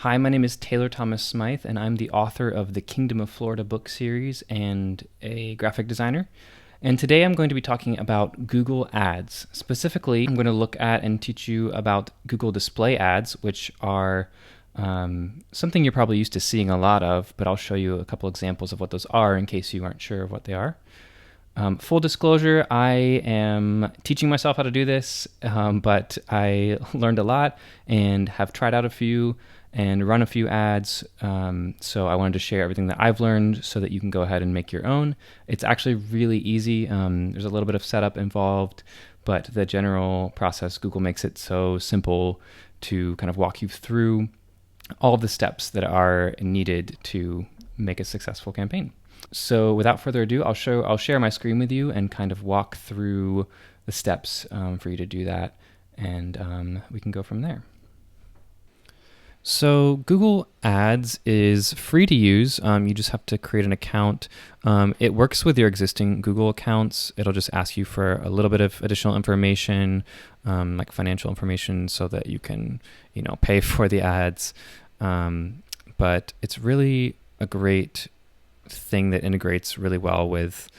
Hi, my name is Taylor Thomas Smythe, and I'm the author of the Kingdom of Florida book series and a graphic designer. And today I'm going to be talking about Google Ads. Specifically, I'm going to look at and teach you about Google Display Ads, which are something you're probably used to seeing a lot of, but I'll show you a couple examples of what those are in case you aren't sure of what they are. Full disclosure, I am teaching myself how to do this, but I learned a lot and have tried out a few and run a few ads. So I wanted to share everything that I've learned so that you can go ahead and make your own. It's actually really easy. There's a little bit of setup involved, but the general process, Google makes it so simple to kind of walk you through all of the steps that are needed to make a successful campaign. So without further ado, I'll share my screen with you and kind of walk through the steps for you to do that, and we can go from there. So Google Ads is free to use. You just have to create an account. It works with your existing Google accounts. It'll just ask you for a little bit of additional information, like financial information, so that you can, pay for the ads. But it's really a great thing that integrates really well with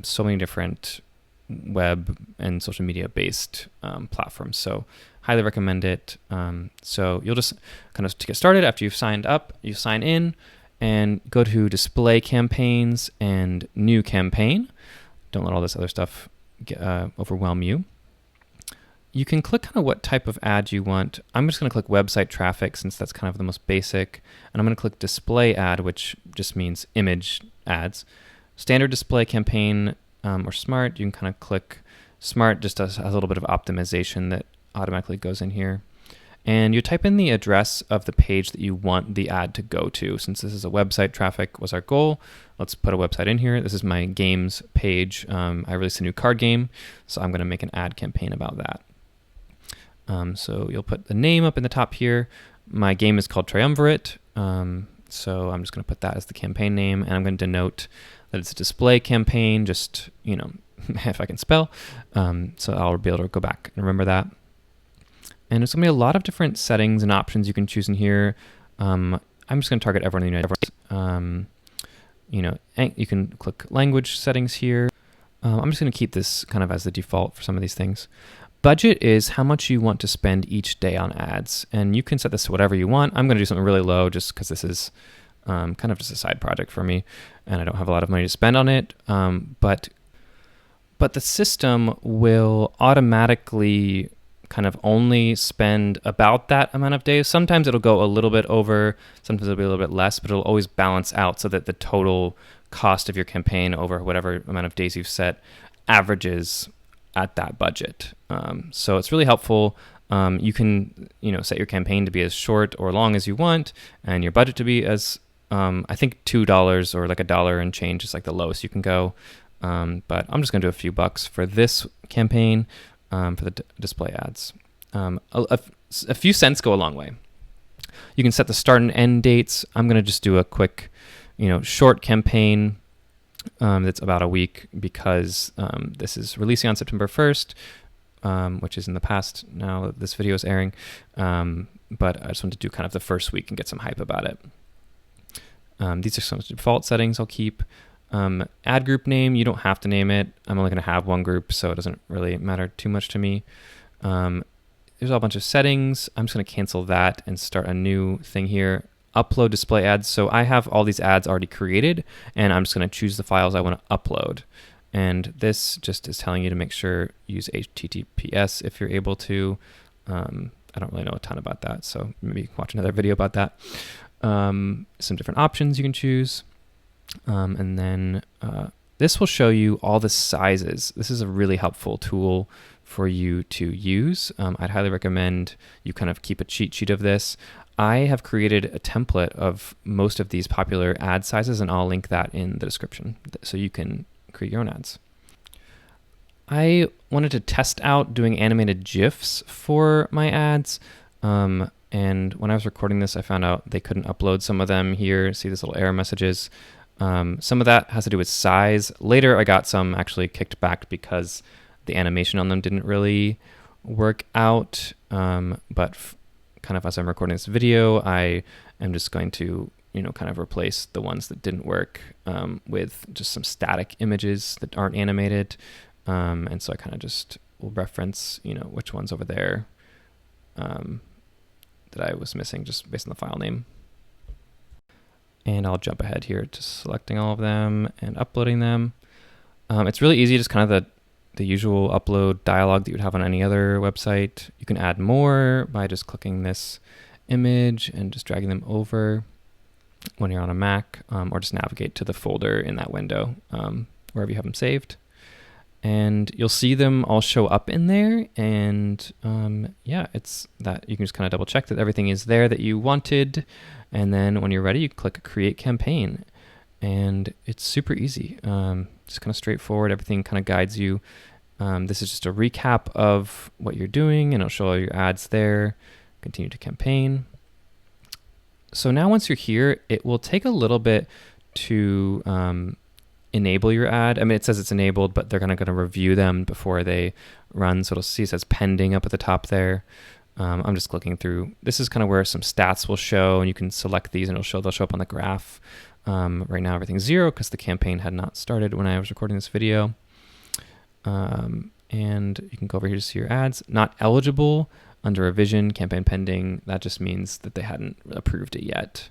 so many different web and social media based platforms. So highly recommend it. So you'll just kind of, to get started, after you've signed up, you sign in and go to display campaigns and new campaign. Don't let all this other stuff overwhelm you. You can click kind of what type of ad you want. I'm just going to click website traffic since that's kind of the most basic. And I'm going to click display ad, which just means image ads. Standard display campaign or smart, you can kind of click smart, just has a little bit of optimization that automatically goes in here. And you type in the address of the page that you want the ad to go to. Since this is a website traffic was our goal, let's put a website in here. This is my games page. I released a new card game, so I'm going to make an ad campaign about that. So you'll put the name up in the top here. My game is called Triumvirate, so I'm just going to put that as the campaign name, and I'm going to denote that it's a display campaign, just, if I can spell. So I'll be able to go back and remember that. And there's going to be a lot of different settings and options you can choose in here. I'm just going to target everyone in the United States. You can click language settings here. I'm just going to keep this kind of as the default for some of these things. Budget is how much you want to spend each day on ads, and you can set this to whatever you want. I'm going to do something really low just because this is kind of just a side project for me, and I don't have a lot of money to spend on it. But the system will automatically kind of only spend about that amount of days. Sometimes it'll go a little bit over, sometimes it'll be a little bit less, but it'll always balance out so that the total cost of your campaign over whatever amount of days you've set averages at that budget. So it's really helpful. You can, set your campaign to be as short or long as you want, and your budget to be as, I think $2 or like $1 and change is like the lowest you can go. But I'm just going to do a few bucks for this campaign for the display ads. A few cents go a long way. You can set the start and end dates. I'm going to just do a quick, short campaign. That's about a week because this is releasing on September 1st, which is in the past now this video is airing. But I just want to do kind of the first week and get some hype about it. These are some default settings I'll keep. Ad group name, you don't have to name it. I'm only going to have one group, so it doesn't really matter too much to me. There's a bunch of settings. I'm just going to cancel that and start a new thing here. Upload display ads. So I have all these ads already created, and I'm just going to choose the files I want to upload. And this just is telling you to make sure you use HTTPS if you're able to. I don't really know a ton about that, so maybe watch another video about that. Some different options you can choose. And then this will show you all the sizes. This is a really helpful tool for you to use. I'd highly recommend you kind of keep a cheat sheet of this. I have created a template of most of these popular ad sizes, and I'll link that in the description so you can create your own ads. I wanted to test out doing animated GIFs for my ads. And when I was recording this, I found out they couldn't upload some of them here. See these little error messages. Some of that has to do with size. Later, I got some actually kicked back because the animation on them didn't really work out. But kind of as I'm recording this video, I am just going to, kind of replace the ones that didn't work with just some static images that aren't animated. And so I kind of just will reference, which ones over there that I was missing just based on the file name. And I'll jump ahead here to selecting all of them and uploading them. It's really easy, just kind of the usual upload dialog that you would have on any other website. You can add more by just clicking this image and just dragging them over when you're on a Mac, or just navigate to the folder in that window, wherever you have them saved. And you'll see them all show up in there. And yeah, it's that you can just kind of double check that everything is there that you wanted. And then when you're ready, you click Create Campaign. And it's super easy, just kind of straightforward. Everything kind of guides you. This is just a recap of what you're doing, and it'll show all your ads there. Continue to campaign. So now once you're here, it will take a little bit to enable your ad. I mean, it says it's enabled, but they're going to review them before they run. So it'll see it says pending up at the top there. I'm just clicking through. This is kind of where some stats will show, and you can select these and they'll show up on the graph. Right now everything's 0 because the campaign had not started when I was recording this video. And you can go over here to see your ads. Not eligible under revision, campaign pending. That just means that they hadn't approved it yet.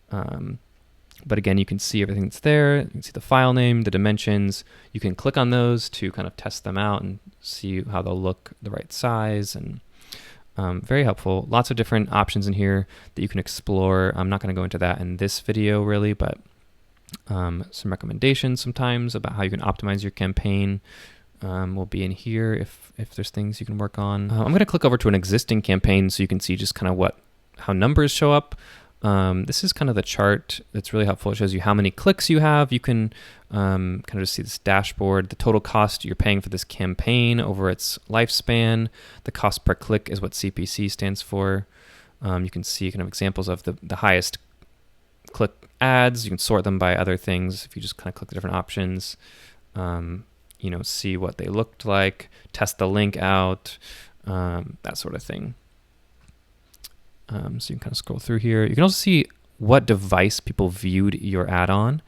But again, you can see everything that's there. You can see the file name, the dimensions. You can click on those to kind of test them out and see how they'll look the right size. And very helpful. Lots of different options in here that you can explore. I'm not going to go into that in this video really, but some recommendations sometimes about how you can optimize your campaign will be in here if there's things you can work on. I'm going to click over to an existing campaign so you can see just kind of how numbers show up. This is kind of the chart that's really helpful. It shows you how many clicks you have. You can kind of just see this dashboard, the total cost you're paying for this campaign over its lifespan. The cost per click is what CPC stands for. You can see kind of examples of the highest click ads. You can sort them by other things if you just kind of click the different options. See what they looked like, test the link out, that sort of thing. So you can kind of scroll through here. You can also see what device people viewed your ad on.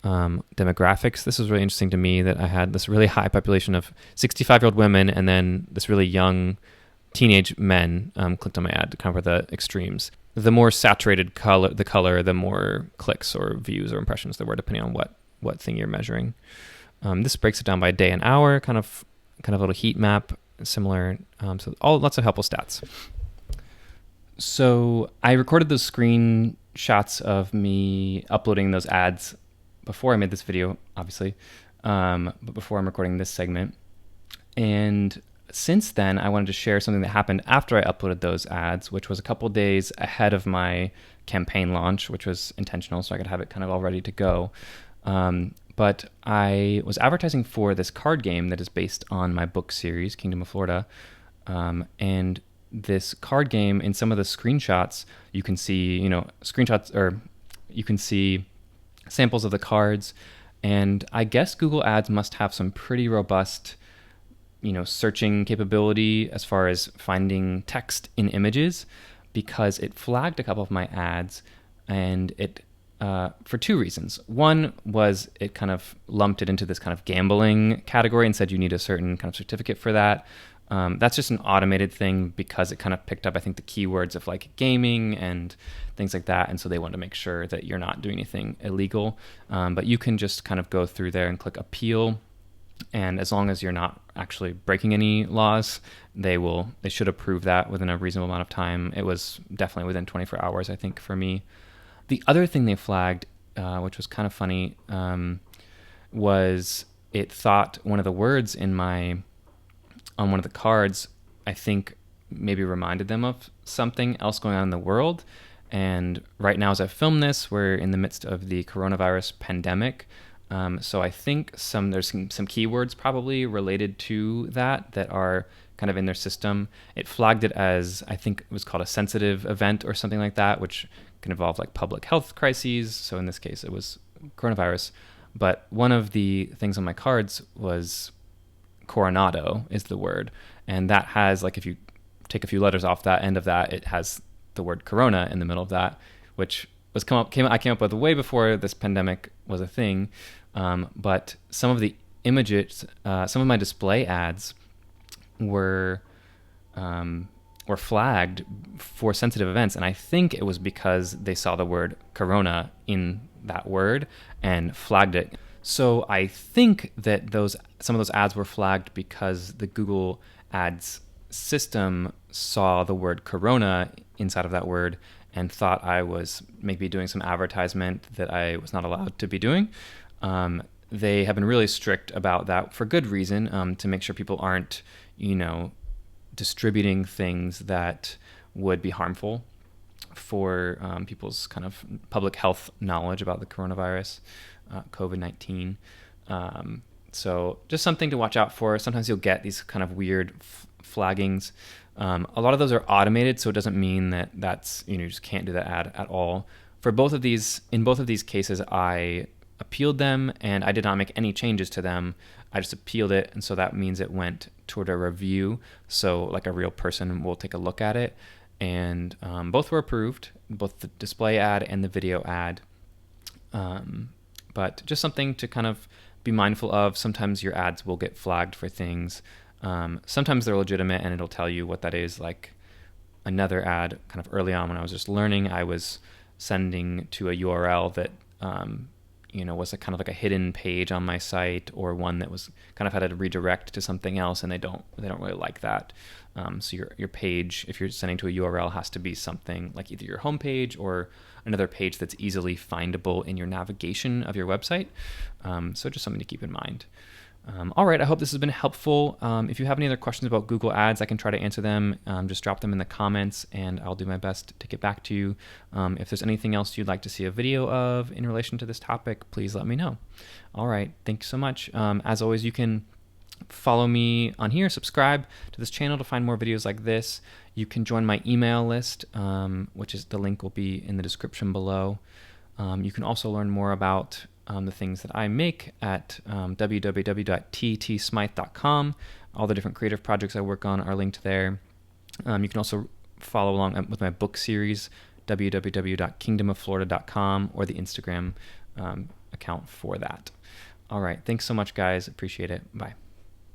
Demographics. This was really interesting to me that I had this really high population of 65-year-old women and then this really young teenage men clicked on my ad, kind of the extremes. The more saturated the color, the more clicks or views or impressions there were, depending on what thing you're measuring. This breaks it down by day and hour, kind of a little heat map, similar. So lots of helpful stats. So I recorded those screenshots of me uploading those ads before I made this video, obviously, but before I'm recording this segment. And since then, I wanted to share something that happened after I uploaded those ads, which was a couple days ahead of my campaign launch, which was intentional, so I could have it kind of all ready to go. But I was advertising for this card game that is based on my book series, Kingdom of Florida, and this card game, in some of the screenshots, you can see, you can see samples of the cards. And I guess Google Ads must have some pretty robust, searching capability as far as finding text in images, because it flagged a couple of my ads, and it, for two reasons. One was it kind of lumped it into this kind of gambling category and said you need a certain kind of certificate for that. That's just an automated thing because it kind of picked up, I think, the keywords of like gaming and things like that. And so they wanted to make sure that you're not doing anything illegal. But you can just kind of go through there and click appeal. And as long as you're not actually breaking any laws, they should approve that within a reasonable amount of time. It was definitely within 24 hours, I think, for me. The other thing they flagged, which was kind of funny, was it thought one of the words on one of the cards, I think maybe reminded them of something else going on in the world. And right now, as I film this, we're in the midst of the coronavirus pandemic. So I think there's some keywords probably related to that are kind of in their system. It flagged it as, I think it was called a sensitive event or something like that, which can involve like public health crises. So in this case, it was coronavirus. But one of the things on my cards was Coronado is the word. And that has, like, if you take a few letters off that end of that, it has the word corona in the middle of that, which was I came up with way before this pandemic was a thing. But some of the images, some of my display ads were flagged for sensitive events, and I think it was because they saw the word corona in that word and flagged it. So I think that some of those ads were flagged because the Google Ads system saw the word corona inside of that word and thought I was maybe doing some advertisement that I was not allowed to be doing. They have been really strict about that for good reason, to make sure people aren't, distributing things that would be harmful for people's kind of public health knowledge about the coronavirus, COVID-19. So just something to watch out for. Sometimes you'll get these kind of weird flaggings. A lot of those are automated, so it doesn't mean that that's, you just can't do the ad at all. In both of these cases, I appealed them and I did not make any changes to them. I just appealed it, and so that means it went toward a review. So like a real person will take a look at it, and both were approved, both the display ad and the video ad. But just something to kind of be mindful of. Sometimes your ads will get flagged for things. Sometimes they're legitimate and it'll tell you what that is. Like another ad kind of early on when I was just learning, I was sending to a URL that was a kind of like a hidden page on my site, or one that was kind of had a redirect to something else, and they don't really like that. So your page, if you're sending to a URL, has to be something like either your homepage or another page that's easily findable in your navigation of your website. So just something to keep in mind. All right, I hope this has been helpful. If you have any other questions about Google Ads, I can try to answer them. Just drop them in the comments, and I'll do my best to get back to you. If there's anything else you'd like to see a video of in relation to this topic, please let me know. All right, thanks so much. As always, you can follow me on here, subscribe to this channel to find more videos like this. You can join my email list, which is the link will be in the description below. You can also learn more about the things that I make at www.ttsmythe.com. All the different creative projects I work on are linked there. You can also follow along with my book series, www.kingdomofflorida.com, or the Instagram account for that. All right. Thanks so much, guys. Appreciate it. Bye.